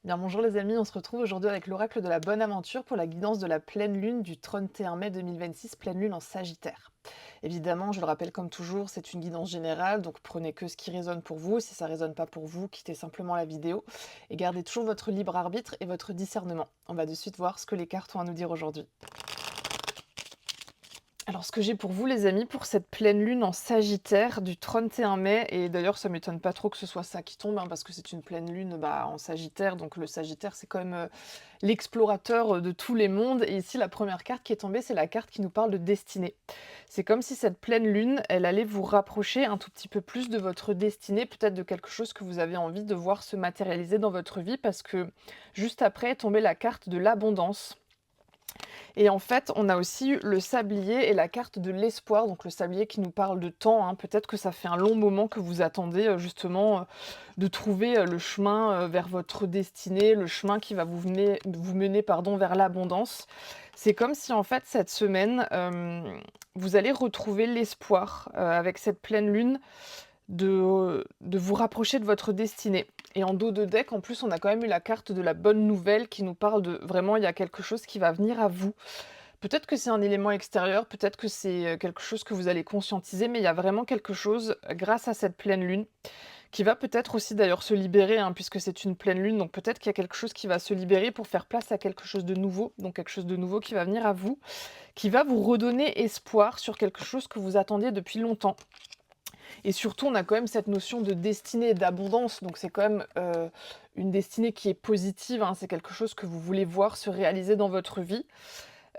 Bien, bonjour les amis, on se retrouve aujourd'hui avec l'oracle de la bonne aventure pour la guidance de la pleine lune du 31 mai 2026, pleine lune en Sagittaire. Évidemment, je le rappelle comme toujours, c'est une guidance générale, donc prenez que ce qui résonne pour vous. Si ça résonne pas pour vous, quittez simplement la vidéo et gardez toujours votre libre arbitre et votre discernement. On va de suite voir ce que les cartes ont à nous dire aujourd'hui. Alors, ce que j'ai pour vous, les amis, pour cette pleine lune en Sagittaire du 31 mai, et d'ailleurs, ça m'étonne pas trop que ce soit ça qui tombe, hein, parce que c'est une pleine lune en Sagittaire, donc le Sagittaire, c'est quand même l'explorateur de tous les mondes. Et ici, la première carte qui est tombée, c'est la carte qui nous parle de destinée. C'est comme si cette pleine lune, elle allait vous rapprocher un tout petit peu plus de votre destinée, peut-être de quelque chose que vous avez envie de voir se matérialiser dans votre vie, parce que juste après est tombée la carte de l'abondance. Et en fait, on a aussi eu le sablier et la carte de l'espoir, donc le sablier qui nous parle de temps, hein. Peut-être que ça fait un long moment que vous attendez justement de trouver le chemin vers votre destinée, le chemin qui va vous mener pardon, vers l'abondance. C'est comme si en fait cette semaine, vous allez retrouver l'espoir avec cette pleine lune de vous rapprocher de votre destinée. Et en dos de deck, en plus, on a quand même eu la carte de la bonne nouvelle qui nous parle de vraiment, il y a quelque chose qui va venir à vous. Peut-être que c'est un élément extérieur, peut-être que c'est quelque chose que vous allez conscientiser, mais il y a vraiment quelque chose, grâce à cette pleine lune, qui va peut-être aussi d'ailleurs se libérer, hein, puisque c'est une pleine lune, donc peut-être qu'il y a quelque chose qui va se libérer pour faire place à quelque chose de nouveau, donc quelque chose de nouveau qui va venir à vous, qui va vous redonner espoir sur quelque chose que vous attendiez depuis longtemps. Et surtout, on a quand même cette notion de destinée et d'abondance, donc c'est quand même, une destinée qui est positive, hein. C'est quelque chose que vous voulez voir se réaliser dans votre vie.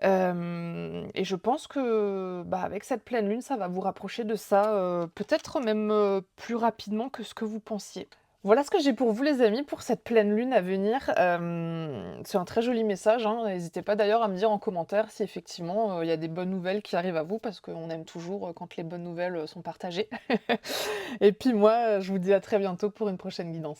Et je pense que, avec cette pleine lune, ça va vous rapprocher de ça, peut-être même, plus rapidement que ce que vous pensiez. Voilà ce que j'ai pour vous les amis, pour cette pleine lune à venir. C'est un très joli message, hein. N'hésitez pas d'ailleurs à me dire en commentaire si effectivement, il y a des bonnes nouvelles qui arrivent à vous, parce qu'on aime toujours, quand les bonnes nouvelles, sont partagées. Et puis moi, je vous dis à très bientôt pour une prochaine guidance.